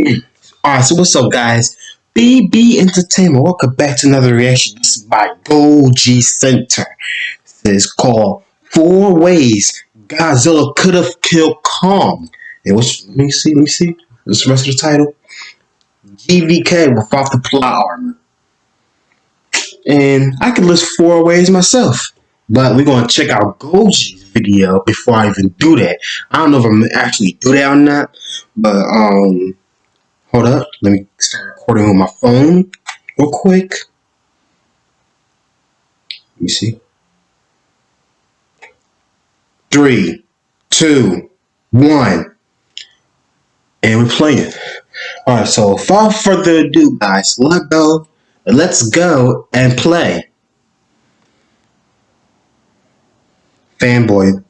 Alright, so what's up, guys? BB Entertainment. Welcome back to another reaction. This is by Godzilla Center. It's called 4 Ways Godzilla Could Have Killed Kong. And let me see. What's the rest of the title? GVK without the plot armor. And I could list 4 ways myself. But we're going to check out Goji's video before I even do that. I don't know if I'm actually do that or not. But, hold up. Let me start recording on my phone real quick. Let me see. 3, 2, 1. And we're playing. Alright, so without further ado, guys, let's go and play. Fanboy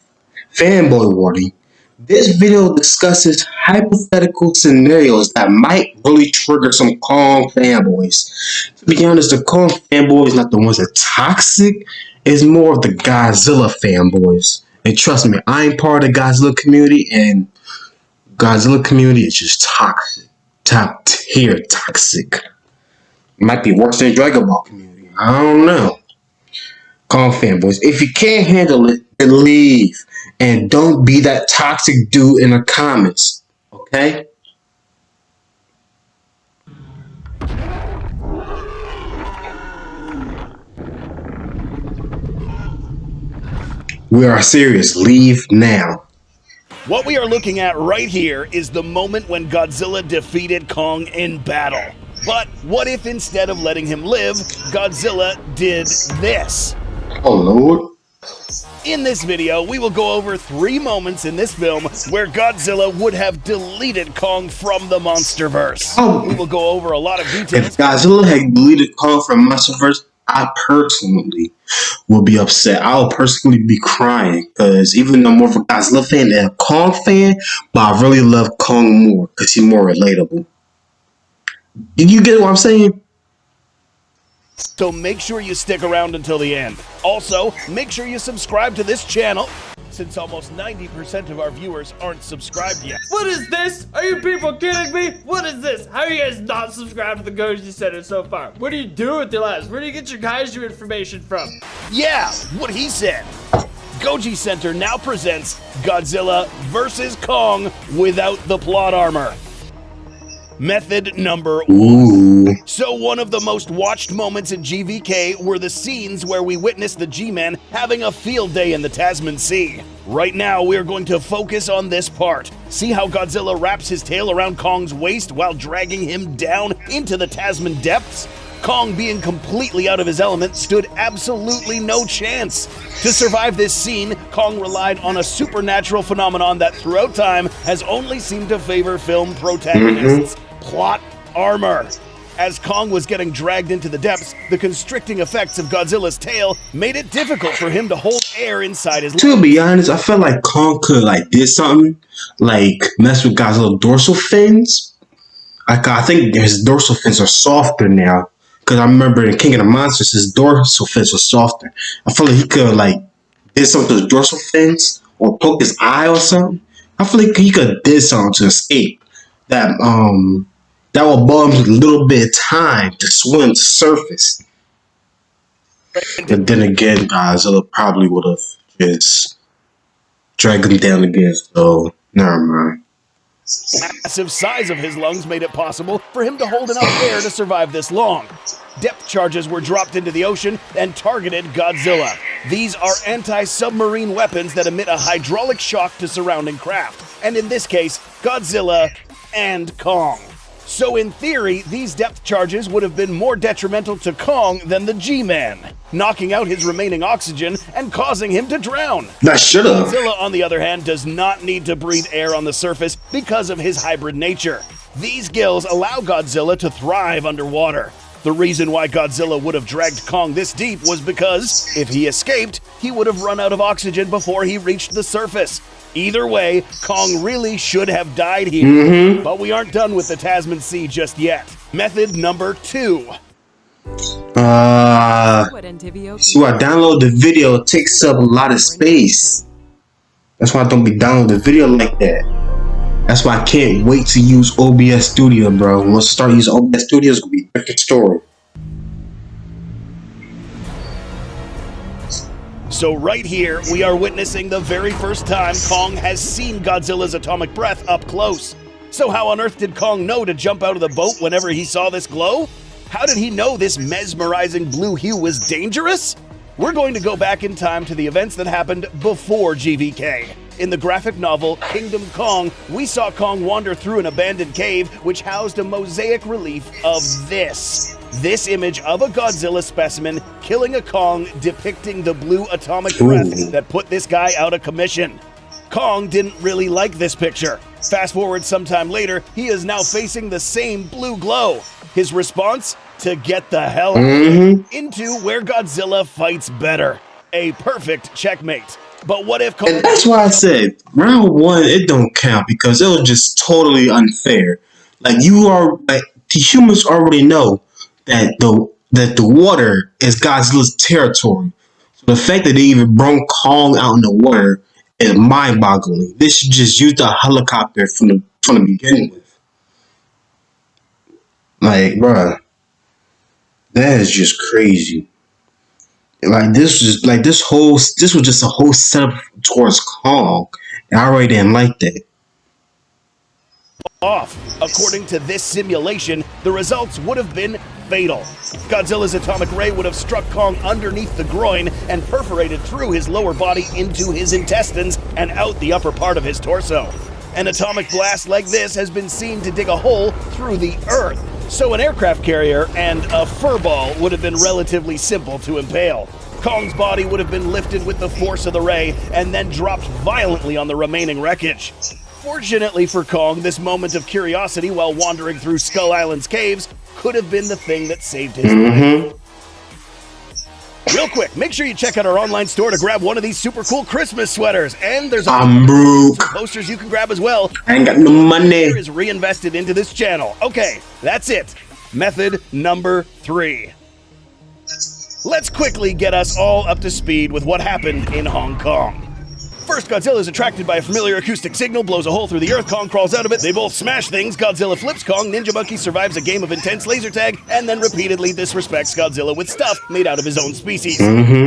warning. This video discusses hypothetical scenarios that might really trigger some Kong fanboys. To be honest, the Kong fanboys not the ones that are toxic. It's more of the Godzilla fanboys. And trust me, I'm part of the Godzilla community, and Godzilla community is just toxic. Top tier toxic. Might be worse than the Dragon Ball community. I don't know. Kong fanboys, if you can't handle it, then leave. And don't be that toxic dude in the comments. Okay? We are serious. Leave now. What we are looking at right here is the moment when Godzilla defeated Kong in battle. But what if instead of letting him live, Godzilla did this? Oh, Lord. In this video, we will go over 3 moments in this film where Godzilla would have deleted Kong from the Monsterverse. We will go over a lot of details. If Godzilla had deleted Kong from Monsterverse, I personally will be upset. I will personally be crying, because even though I'm more of a Godzilla fan than a Kong fan, but I really love Kong more because he's more relatable. Did you get what I'm saying? So make sure you stick around until the end. Also, make sure you subscribe to this channel, since almost 90% of our viewers aren't subscribed yet. What is this? Are you people kidding me? What is this? How are you guys not subscribed to the Goji Center so far? What do you do with your lives? Where do you get your kaiju information from? Yeah, what he said. Goji Center now presents Godzilla vs. Kong without the plot armor. Method number 1. Ooh. So one of the most watched moments in GVK were the scenes where we witnessed the G-Man having a field day in the Tasman Sea. Right now, we're going to focus on this part. See how Godzilla wraps his tail around Kong's waist while dragging him down into the Tasman depths? Kong, being completely out of his element, stood absolutely no chance. To survive this scene, Kong relied on a supernatural phenomenon that throughout time has only seemed to favor film protagonists. Plot armor. As Kong was getting dragged into the depths, the constricting effects of Godzilla's tail made it difficult for him to hold air inside his lungs. To be honest, I felt like Kong could did something like mess with Godzilla's dorsal fins. I think his dorsal fins are softer now. Because I remember in King of the Monsters, his dorsal fins were softer. I feel like he could did something to his dorsal fins or poke his eye or something. I feel like he could have did something to escape. That will buy him a little bit of time to swim to surface. But then again, Godzilla probably would have just dragged him down again. So never mind. Massive size of his lungs made it possible for him to hold enough air to survive this long. Depth charges were dropped into the ocean and targeted Godzilla. These are anti-submarine weapons that emit a hydraulic shock to surrounding craft, and in this case, Godzilla and Kong. So in theory, these depth charges would have been more detrimental to Kong than the G-Man, knocking out his remaining oxygen and causing him to drown. That should have. Godzilla, on the other hand, does not need to breathe air on the surface because of his hybrid nature. These gills allow Godzilla to thrive underwater. The reason why Godzilla would have dragged Kong this deep was because, if he escaped, he would have run out of oxygen before he reached the surface. Either way, Kong really should have died here. But we aren't done with the Tasman Sea just yet. Method number 2. So I download the video, it takes up a lot of space. That's why I don't be downloading the video like that. That's why I can't wait to use OBS Studio, bro. Once I start using OBS Studio, it's gonna be a different story. So right here, we are witnessing the very first time Kong has seen Godzilla's atomic breath up close. So how on earth did Kong know to jump out of the boat whenever he saw this glow? How did he know this mesmerizing blue hue was dangerous? We're going to go back in time to the events that happened before GVK. In the graphic novel Kingdom Kong, we saw Kong wander through an abandoned cave which housed a mosaic relief of this. This image of a Godzilla specimen killing a Kong depicting the blue atomic breath that put this guy out of commission. Kong didn't really like this picture. Fast forward sometime later, he is now facing the same blue glow. His response? To get the hell into where Godzilla fights better. A perfect checkmate. But what if Kong... And that's why I said, round one, it don't count because it was just totally unfair. Like, the humans already know that the water is Godzilla's territory. So the fact that they even brought Kong out in the water is mind-boggling. They should just use the helicopter from the beginning with. Like, bruh, that is just crazy. Like this was just a whole setup towards Kong, and I already didn't like that. Off. According to this simulation, the results would have been fatal. Godzilla's atomic ray would have struck Kong underneath the groin and perforated through his lower body into his intestines and out the upper part of his torso. An atomic blast like this has been seen to dig a hole through the earth, so an aircraft carrier and a furball would have been relatively simple to impale. Kong's body would have been lifted with the force of the ray and then dropped violently on the remaining wreckage. Fortunately for Kong, this moment of curiosity while wandering through Skull Island's caves could have been the thing that saved his life. Real quick, make sure you check out our online store to grab one of these super cool Christmas sweaters. And there's I'm broke. some posters you can grab as well. I ain't got no money. Is reinvested into this channel. Okay, that's it. Method number 3. Let's quickly get us all up to speed with what happened in Hong Kong. First, Godzilla is attracted by a familiar acoustic signal, blows a hole through the earth, Kong crawls out of it, they both smash things, Godzilla flips Kong, Ninja Monkey survives a game of intense laser tag, and then repeatedly disrespects Godzilla with stuff made out of his own species.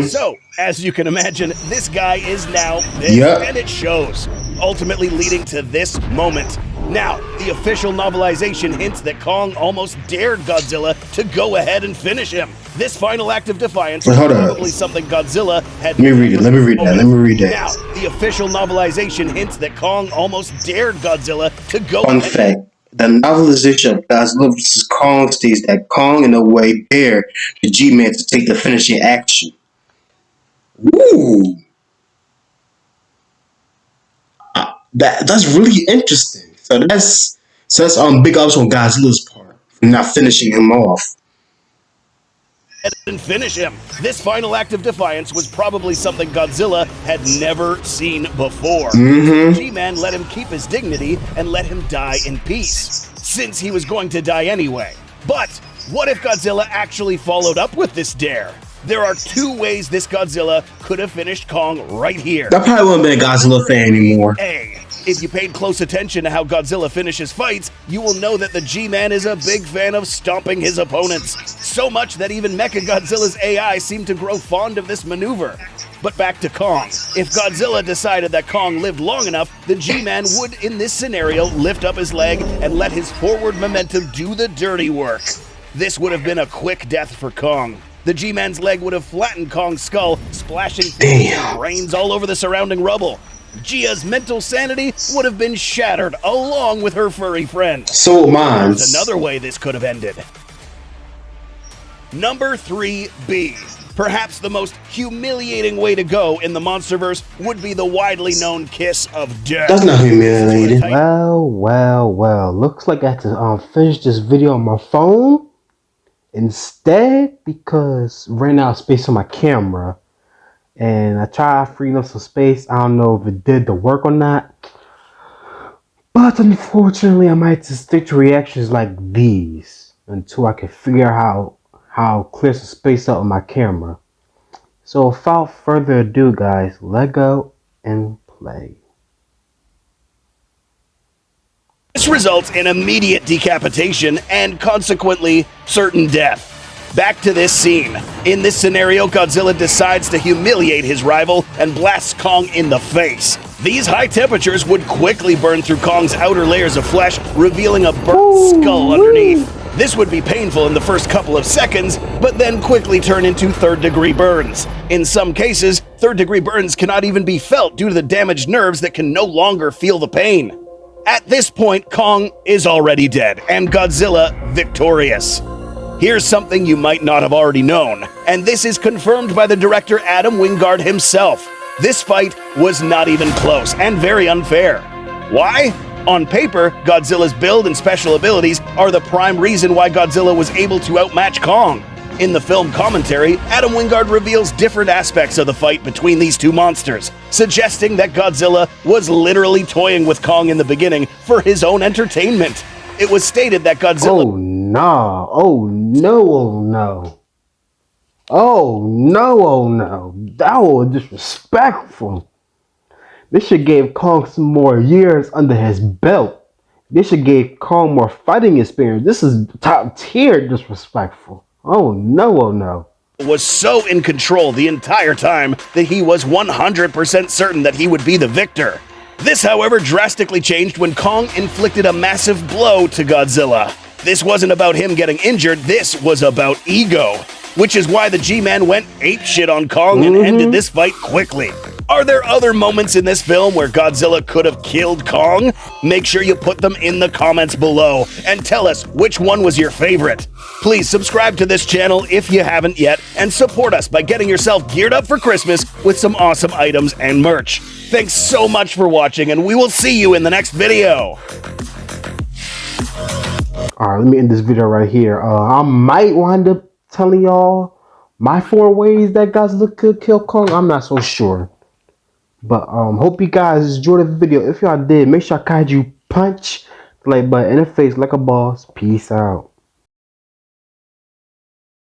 So, as you can imagine, this guy is now big, and it shows, ultimately leading to this moment. Now, the official novelization hints that Kong almost dared Godzilla to go ahead and finish him. This final act of defiance was probably something Godzilla had... Let me read that. Now, the official novelization hints that Kong almost dared Godzilla to go... Fun fact, the novelization of Godzilla vs. Kong states that Kong in a way dared the G-Man to take the finishing action. Ooh. That's really interesting. So that's big ups on Godzilla's part for not finishing him off. And finish him. This final act of defiance was probably something Godzilla had never seen before. G-Man let him keep his dignity and let him die in peace, since he was going to die anyway. But what if Godzilla actually followed up with this dare? There are 2 ways this Godzilla could have finished Kong right here. I probably wouldn't be a Godzilla fan anymore. A. If you paid close attention to how Godzilla finishes fights, you will know that the G-Man is a big fan of stomping his opponents. So much that even Mechagodzilla's AI seemed to grow fond of this maneuver. But back to Kong. If Godzilla decided that Kong lived long enough, the G-Man would, in this scenario, lift up his leg and let his forward momentum do the dirty work. This would have been a quick death for Kong. The G-Man's leg would have flattened Kong's skull, splashing brains all over the surrounding rubble. Gia's mental sanity would have been shattered along with her furry friend. So mine. There's another way this could have ended. Number 3B. Perhaps the most humiliating way to go in the Monsterverse would be the widely known kiss of death. That's not humiliating. Well. Looks like I have to finish this video on my phone instead because ran out of space on my camera. And I tried freeing up some space. I don't know if it did the work or not. But unfortunately, I might just stick to reactions like these until I can figure out how clear some space up on my camera. So without further ado, guys, let go and play. This results in immediate decapitation and consequently certain death. Back to this scene. In this scenario, Godzilla decides to humiliate his rival and blasts Kong in the face. These high temperatures would quickly burn through Kong's outer layers of flesh, revealing a burnt skull underneath. This would be painful in the first couple of seconds, but then quickly turn into third-degree burns. In some cases, third-degree burns cannot even be felt due to the damaged nerves that can no longer feel the pain. At this point, Kong is already dead, and Godzilla victorious. Here's something you might not have already known, and this is confirmed by the director Adam Wingard himself. This fight was not even close, and very unfair. Why? On paper, Godzilla's build and special abilities are the prime reason why Godzilla was able to outmatch Kong. In the film commentary, Adam Wingard reveals different aspects of the fight between these two monsters, suggesting that Godzilla was literally toying with Kong in the beginning for his own entertainment. It was stated that Godzilla... Oh, no. Oh, no. Oh, no. Oh, no. Oh, no. That was disrespectful. This should give Kong some more years under his belt. This should give Kong more fighting experience. This is top tier disrespectful. Oh no, oh no. Was so in control the entire time that he was 100% certain that he would be the victor. This, however, drastically changed when Kong inflicted a massive blow to Godzilla. This wasn't about him getting injured, this was about ego. Which is why the G-Man went apeshit on Kong and ended this fight quickly. Are there other moments in this film where Godzilla could have killed Kong? Make sure you put them in the comments below and tell us which one was your favorite. Please subscribe to this channel if you haven't yet and support us by getting yourself geared up for Christmas with some awesome items and merch. Thanks so much for watching, and we will see you in the next video. Alright, let me end this video right here. I might wind up telling y'all my 4 ways that Godzilla could kill Kong. I'm not so sure. But hope you guys enjoyed the video. If y'all did, make sure I kaiju punch the like button in the face like a boss. Peace out.